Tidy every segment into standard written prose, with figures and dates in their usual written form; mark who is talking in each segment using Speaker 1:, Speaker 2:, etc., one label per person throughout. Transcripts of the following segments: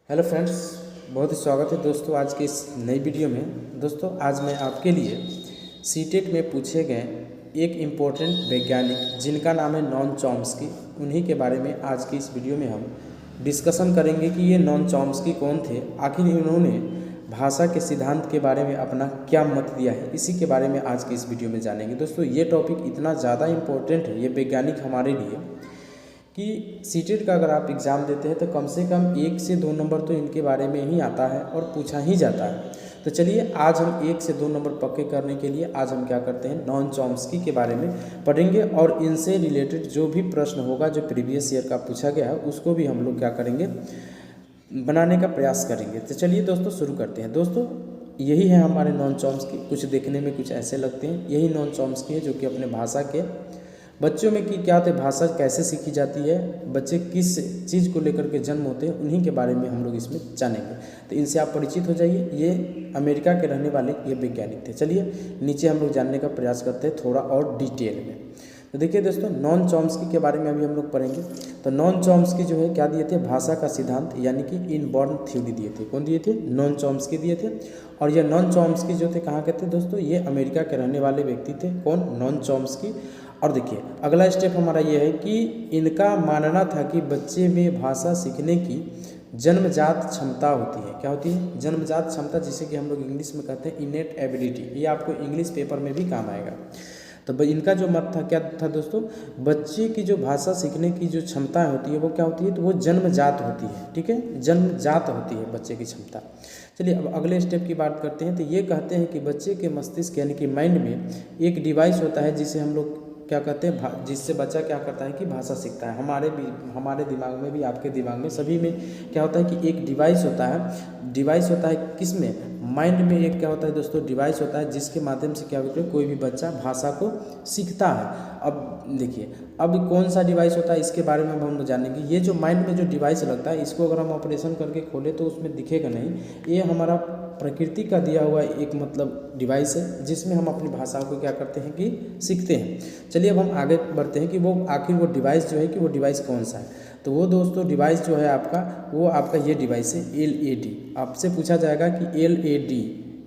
Speaker 1: Hello friends, बहुत ही स्वागत है दोस्तों आज की इस नई वीडियो में। दोस्तों आज मैं आपके लिए सीटेट में पूछे गए एक इम्पोर्टेंट वैज्ञानिक जिनका नाम है नॉन चॉम्स्की, उन्हीं के बारे में आज की इस वीडियो में हम डिस्कशन करेंगे कि ये नॉन चॉम्स्की कौन थे, आखिर इन्होंने भाषा के सिद्धांत के बारे में अपना क्या मत दिया है, इसी के बारे में आज की इस वीडियो में जानेंगे। दोस्तों ये टॉपिक इतना ज़्यादा इम्पोर्टेंट है, ये वैज्ञानिक हमारे लिए, कि सीटेट का अगर आप एग्ज़ाम देते हैं तो कम से कम 1 से 2 नंबर तो इनके बारे में ही आता है और पूछा ही जाता है। तो चलिए आज हम 1 से 2 नंबर पक्के करने के लिए आज हम क्या करते हैं, नॉन चॉम्स्की के बारे में पढ़ेंगे और इनसे रिलेटेड जो भी प्रश्न होगा जो प्रीवियस ईयर का पूछा गया है उसको भी हम लोग क्या करेंगे, बनाने का प्रयास करेंगे। तो चलिए दोस्तों शुरू करते हैं। दोस्तों यही है हमारे नॉन चॉम्स्की, कुछ देखने में कुछ ऐसे लगते हैं, यही नॉन चॉम्स्की है जो कि अपने भाषा के बच्चों में कि क्या होता है, भाषा कैसे सीखी जाती है, बच्चे किस चीज़ को लेकर के जन्म होते हैं, उन्हीं के बारे में हम लोग इसमें जानेंगे। तो इनसे आप परिचित हो जाइए। ये अमेरिका के रहने वाले ये वैज्ञानिक थे। चलिए नीचे हम लोग जानने का प्रयास करते हैं थोड़ा और डिटेल में। तो देखिए दोस्तों, नॉन चॉम्स्की के बारे में अभी हम लोग पढ़ेंगे। तो नॉन चॉम्स्की जो है क्या दिए थे, भाषा का सिद्धांत यानी कि इनबॉर्न थ्योरी दिए थे। कौन दिए थे, नॉन चॉम्स्की दिए थे। और ये नॉन चॉम्स्की जो थे कहाँ के थे दोस्तों, ये अमेरिका के रहने वाले व्यक्ति थे। कौन, नॉन चॉम्स्की। और देखिए अगला स्टेप हमारा ये है कि इनका मानना था कि बच्चे में भाषा सीखने की जन्मजात क्षमता होती है। क्या होती है, जन्मजात क्षमता, जिसे कि हम लोग इंग्लिश में कहते हैं इनेट एबिलिटी। ये आपको इंग्लिश पेपर में भी काम आएगा। तो इनका जो मत था क्या था दोस्तों, बच्चे की जो भाषा सीखने की जो क्षमता होती है वो क्या होती है, तो वो जन्मजात होती है। ठीक है, जन्मजात होती है बच्चे की क्षमता। चलिए अब अगले स्टेप की बात करते हैं। तो ये कहते हैं कि बच्चे के मस्तिष्क यानी कि माइंड में एक डिवाइस होता है जिसे हम लोग क्या कहते हैं, जिससे बच्चा क्या करता है कि भाषा सीखता है। हमारे दिमाग में भी, आपके दिमाग में, सभी में क्या होता है कि एक डिवाइस होता है। डिवाइस होता है किस में, माइंड में एक क्या होता है दोस्तों, डिवाइस होता है जिसके माध्यम से क्या होता है कोई भी बच्चा भाषा को सीखता है। अब देखिए अब कौन सा डिवाइस होता है इसके बारे में हम जानेंगे। ये जो माइंड में जो डिवाइस लगता है, इसको अगर हम ऑपरेशन करके खोले तो उसमें दिखेगा नहीं। ये हमारा प्रकृति का दिया हुआ एक मतलब डिवाइस है जिसमें हम अपनी भाषा को क्या करते हैं कि सीखते हैं। चलिए अब हम आगे बढ़ते हैं कि वो आखिर वो डिवाइस जो है कि वो डिवाइस कौन सा है। तो वो दोस्तों डिवाइस जो है आपका, वो आपका ये डिवाइस है LAD। आपसे पूछा जाएगा कि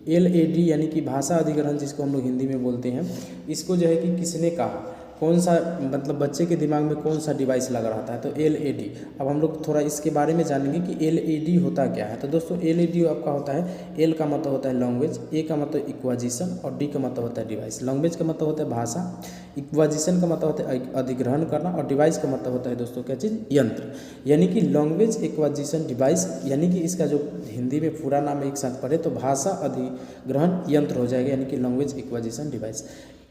Speaker 1: LAD यानी कि भाषा अधिग्रहण, जिसको हम लोग हिंदी में बोलते हैं, इसको जो है कि किसने कहा, कौन सा मतलब बच्चे के दिमाग में कौन सा डिवाइस लग रहा था, तो LAD। अब हम लोग थोड़ा इसके बारे में जानेंगे कि LAD होता क्या है। तो दोस्तों LAD आपका होता है, L का मतलब होता है लैंग्वेज, A का मतलब इक्वाजिशन और D का मतलब होता है डिवाइस। लैंग्वेज का मतलब होता है भाषा, इक्वाजिशन का मतलब होता है अधिग्रहण करना और डिवाइस का मतलब होता है दोस्तों क्या चीज़, यंत्र। यानी कि लैंग्वेज इक्वाजिशन डिवाइस, यानी कि इसका जो हिंदी में पूरा नाम एक साथ पढ़े तो भाषा अधिग्रहण यंत्र हो जाएगा, यानी कि लैंग्वेज इक्वाजिशन डिवाइस।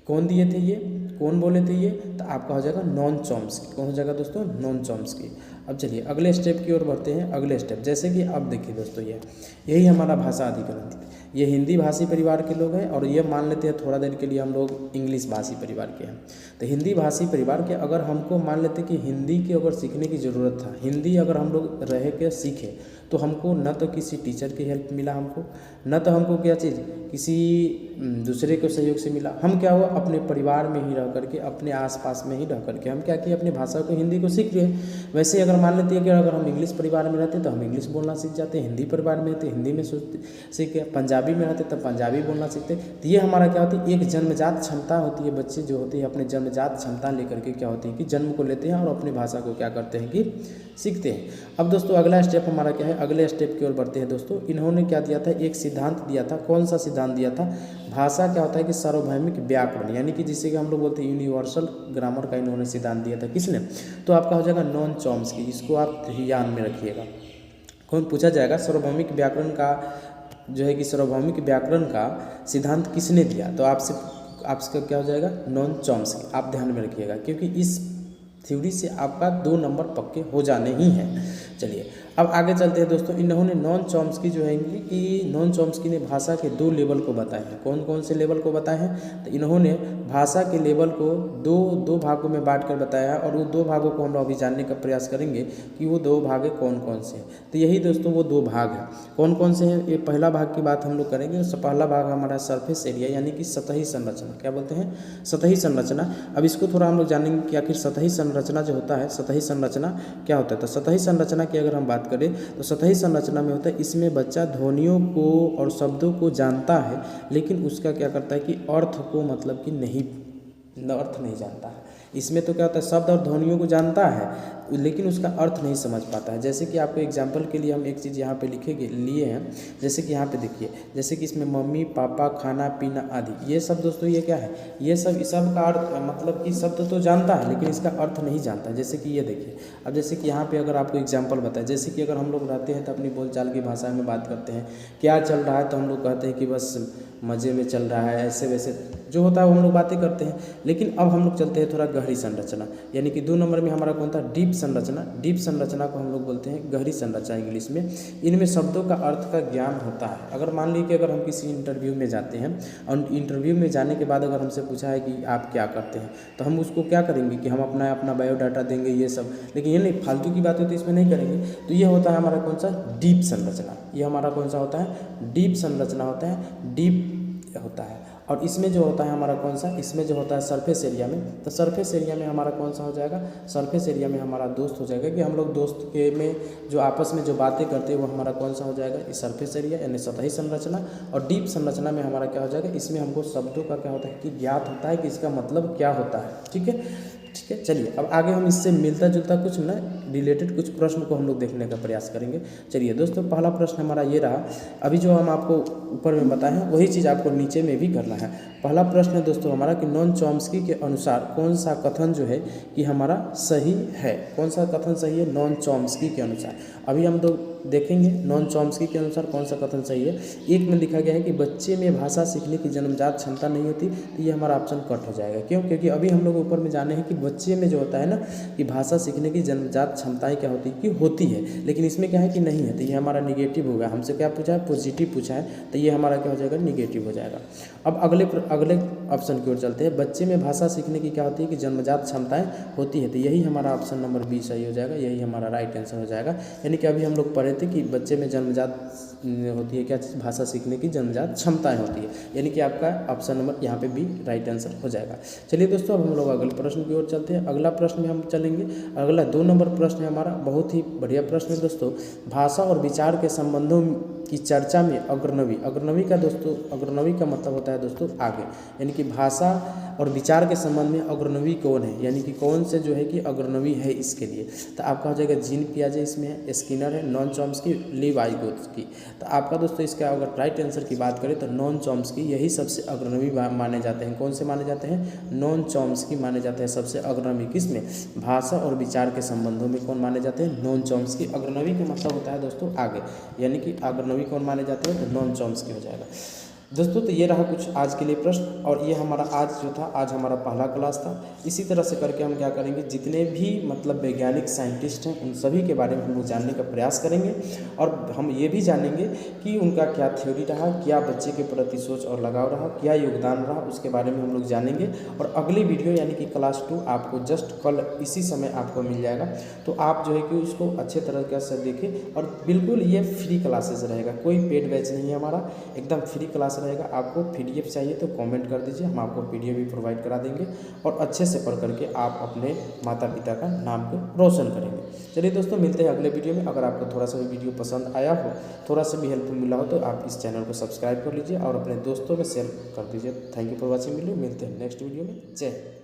Speaker 1: कौन दिए थे ये, कौन बोले थे ये, तो आपका हो जाएगा नॉन चॉम्स्की। कौन हो जाएगा दोस्तों, नॉन चॉम्स्की। अब चलिए अगले स्टेप की ओर बढ़ते हैं। अगले स्टेप जैसे कि अब देखिए दोस्तों, यही हमारा भाषा अधिग्रहण, ये हिंदी भाषी परिवार के लोग हैं और ये मान लेते हैं थोड़ा देर के लिए हम लोग इंग्लिश भाषी परिवार के हैं। तो हिंदी भाषी परिवार के अगर हमको मान लेते कि हिंदी की अगर सीखने की ज़रूरत था, हिंदी अगर हम लोग रह के सीखे तो हमको न तो किसी टीचर की हेल्प मिला, हमको न तो हमको क्या चीज़ किसी दूसरे के सहयोग से मिला। हम क्या हुआ, अपने परिवार में ही रह करके, अपने आसपास में ही रह करके हम क्या किए, अपनी भाषा को हिंदी को सीख रहे। वैसे अगर मान लेते हैं कि अगर हम इंग्लिश परिवार में रहते तो हम इंग्लिश बोलना सीख जाते, हिंदी परिवार में रहते हिंदी में सीख, पंजाबी में रहते तब पंजाबी बोलना सीखते। तो ये हमारा क्या होती है, एक जन्मजात क्षमता होती है। बच्चे जो होते हैं अपने जन्मजात क्षमता लेकर के क्या होती है कि जन्म को लेते हैं और अपनी भाषा को क्या करते हैं कि सीखते हैं। अब दोस्तों अगला स्टेप हमारा क्या है, अगले स्टेप की ओर बढ़ते हैं दोस्तों। इन्होंने क्या दिया था, एक सिद्धांत दिया था। कौन सा सिद्धांत दिया था, भाषा क्या होता है कि सार्वभौमिक व्याकरण, यानी कि जिसे कि हम लोग बोलते हैं यूनिवर्सल ग्रामर का इन्होंने सिद्धांत दिया था। किसने, तो आपका हो जाएगा नॉन चॉम्स्की। इसको आप ध्यान में रखिएगा। कौन पूछा जाएगा, सार्वभौमिक व्याकरण का जो है कि सार्वभौमिक व्याकरण का सिद्धांत किसने दिया, तो आपका क्या हो जाएगा, नॉन चॉम्स्की। आप ध्यान में रखिएगा क्योंकि इस थ्योरी से आपका 2 नंबर पक्के हो जाने ही हैं। चलिए अब आगे चलते हैं दोस्तों। इन्होंने नॉन चॉम्स्की जो है कि नॉन चॉम्स्की ने भाषा के 2 लेवल को बताए हैं। कौन कौन से लेवल को बताए हैं, तो इन्होंने भाषा के लेवल को दो भागों में बांट कर बताया है और वो 2 भागों को हम लोग अभी जानने का प्रयास करेंगे कि वो 2 भाग कौन कौन से हैं। तो यही दोस्तों वो 2 भाग हैं। कौन कौन से हैं, ये पहला भाग की बात हम लोग करेंगे। पहला भाग हमारा सरफेस एरिया यानी कि सतही संरचना। क्या बोलते हैं, सतही संरचना। अब इसको थोड़ा हम लोग जानेंगे कि आखिर सतही संरचना जो होता है, सतही संरचना क्या होता है। तो सतही संरचना की अगर हम बात बात करें तो सतही संरचना में होता है, इसमें बच्चा ध्वनियों को और शब्दों को जानता है, लेकिन उसका क्या करता है कि अर्थ को मतलब कि नहीं, अर्थ नहीं जानता है। इसमें तो क्या होता है, शब्द और ध्वनियों को जानता है लेकिन उसका अर्थ नहीं समझ पाता है। जैसे कि आपको एग्जाम्पल के लिए हम एक चीज़ यहाँ पे लिखेंगे लिए हैं, जैसे कि यहाँ पे देखिए, जैसे कि इसमें मम्मी पापा खाना पीना आदि, ये सब दोस्तों ये क्या है, ये सब का अर्थ मतलब कि शब्द तो जानता है लेकिन इसका अर्थ नहीं जानता। जैसे कि ये देखिए, अब जैसे कि यहाँ पे अगर आपको एग्जाम्पल बताए, जैसे कि अगर हम लोग रहते हैं तो अपनी बोलचाल की भाषा में बात करते हैं, क्या चल रहा है तो हम लोग कहते हैं कि बस मज़े में चल रहा है, ऐसे वैसे जो होता है वो हम लोग बातें करते हैं। लेकिन अब हम लोग चलते हैं थोड़ा गहरी संरचना, यानी कि 2 नंबर में हमारा कौन था, डीप संरचना। डीप संरचना को हम लोग बोलते हैं गहरी संरचना इंग्लिश में। इनमें शब्दों का अर्थ का ज्ञान होता है। अगर मान लीजिए कि अगर हम किसी इंटरव्यू में जाते हैं और इंटरव्यू में जाने के बाद अगर हमसे पूछा है कि आप क्या करते हैं, तो हम उसको क्या करेंगे कि हम अपना बायोडाटा देंगे ये सब, लेकिन ये नहीं, फालतू की बातें तो इसमें नहीं करेंगे। तो ये होता है हमारा कौन सा, डीप संरचना। ये हमारा कौन सा होता है, डीप संरचना होता है, डीप होता है। और इसमें जो होता है हमारा कौन सा, इसमें जो होता है सरफेस एरिया में, तो सरफेस एरिया में हमारा कौन सा हो जाएगा, सरफेस एरिया में हमारा दोस्त हो जाएगा कि हम लोग दोस्त के में जो आपस में जो बातें करते हैं वो हमारा कौन सा हो जाएगा, इस सरफेस एरिया यानी सतही संरचना। और डीप संरचना में हमारा क्या हो जाएगा, इसमें हमको शब्दों का क्या होता है कि ज्ञात होता है कि इसका मतलब क्या होता है। ठीक है, चलिए अब आगे हम इससे मिलता जुलता कुछ ना रिलेटेड कुछ प्रश्न को हम लोग देखने का प्रयास करेंगे। चलिए दोस्तों, पहला प्रश्न हमारा ये रहा, अभी जो हम आपको ऊपर में बताए हैं वही चीज़ आपको नीचे में भी करना है। पहला प्रश्न है दोस्तों हमारा कि नॉन चॉम्स्की के अनुसार कौन सा कथन जो है कि हमारा सही है, कौन सा कथन सही है नॉन चॉम्स्की के अनुसार। अभी हम लोग देखेंगे नॉन चॉम्स्की के अनुसार कौन सा कथन सही है। एक में लिखा गया है कि बच्चे में भाषा सीखने की जन्मजात क्षमता नहीं होती, तो ये हमारा ऑप्शन कट हो जाएगा। क्यों, क्योंकि अभी हम लोग ऊपर में जाने हैं कि बच्चे में जो होता है ना कि भाषा सीखने की जन्मजात क्षमताएं क्या होती है कि होती है, लेकिन इसमें क्या है कि नहीं है, तो ये हमारा निगेटिव होगा। हमसे क्या पूछा है, पॉजिटिव पूछा है, तो ये हमारा क्या हो जाएगा, निगेटिव हो जाएगा। अब अगले ऑप्शन की ओर चलते हैं, बच्चे में भाषा सीखने की क्या होती है कि जन्मजात क्षमताएं होती है, तो यही हमारा ऑप्शन नंबर बी सही हो जाएगा, यही हमारा राइट आंसर हो जाएगा। यानी कि अभी हम लोग पढ़े थे कि बच्चे में जन्मजात होती है क्या चीज़, भाषा सीखने की जन्मजात क्षमताएं होती है, यानी कि आपका ऑप्शन नंबर यहाँ पे भी राइट आंसर हो जाएगा। चलिए दोस्तों, अब हम लोग अगले प्रश्न की ओर चलते हैं। अगला प्रश्न में हम चलेंगे, अगला 2 नंबर प्रश्न है हमारा, बहुत ही बढ़िया प्रश्न है दोस्तों। भाषा और विचार के संबंधों की चर्चा में अग्रनवी का दोस्तों, अग्रनवी का मतलब होता है दोस्तों आगे, यानी कि भाषा और विचार के संबंध में अग्रनवी कौन है, यानी कि कौन से जो है कि अग्रनवी है इसके लिए, तो आपका हो जाएगा जीन पियाजे, इसमें है स्किनर है, नॉन चॉम्स्की, लीव वाइगोत्स्की। तो आपका दोस्तों इसका अगर राइट आंसर की बात करें तो नॉन चॉम्स्की यही सबसे अग्रनवी माने जाते हैं। कौन से माने जाते हैं, नॉन चॉम्स्की माने जाते हैं सबसे अग्रनवी। किसमें, भाषा और विचार के संबंधों में कौन माने जाते हैं, नॉन चॉम्स्की। अग्रनवी का मतलब होता है दोस्तों आगे, यानी कि अग्रनवी कौन माने जाते हैं, तो नॉन चॉम्स्की हो जाएगा दोस्तों। तो ये रहा कुछ आज के लिए प्रश्न, और ये हमारा आज जो था, आज हमारा पहला क्लास था। इसी तरह से करके हम क्या करेंगे, जितने भी मतलब वैज्ञानिक साइंटिस्ट हैं उन सभी के बारे में हम लोग जानने का प्रयास करेंगे, और हम ये भी जानेंगे कि उनका क्या थ्योरी रहा, क्या बच्चे के प्रति सोच और लगाव रहा, क्या योगदान रहा, उसके बारे में हम लोग जानेंगे। और अगली वीडियो यानी कि क्लास 2 आपको जस्ट कल इसी समय आपको मिल जाएगा, तो आप जो है कि उसको अच्छे तरह से देखें। और बिल्कुल ये फ्री क्लासेस रहेगा, कोई पेड बैच नहीं है हमारा, एकदम फ्री क्लास रहेगा। आपको पीडीएफ चाहिए तो कमेंट कर दीजिए, हम आपको पीडीएफ भी प्रोवाइड करा देंगे, और अच्छे से पढ़ करके आप अपने माता पिता का नाम को रोशन करेंगे। चलिए दोस्तों, मिलते हैं अगले वीडियो में। अगर आपको थोड़ा सा भी वीडियो पसंद आया हो, थोड़ा सा भी हेल्पफुल मिला हो, तो आप इस चैनल को सब्सक्राइब कर लीजिए और अपने दोस्तों में शेयर कर दीजिए। Thank you for watching video. मिलते हैं नेक्स्ट वीडियो में। जय हिंद।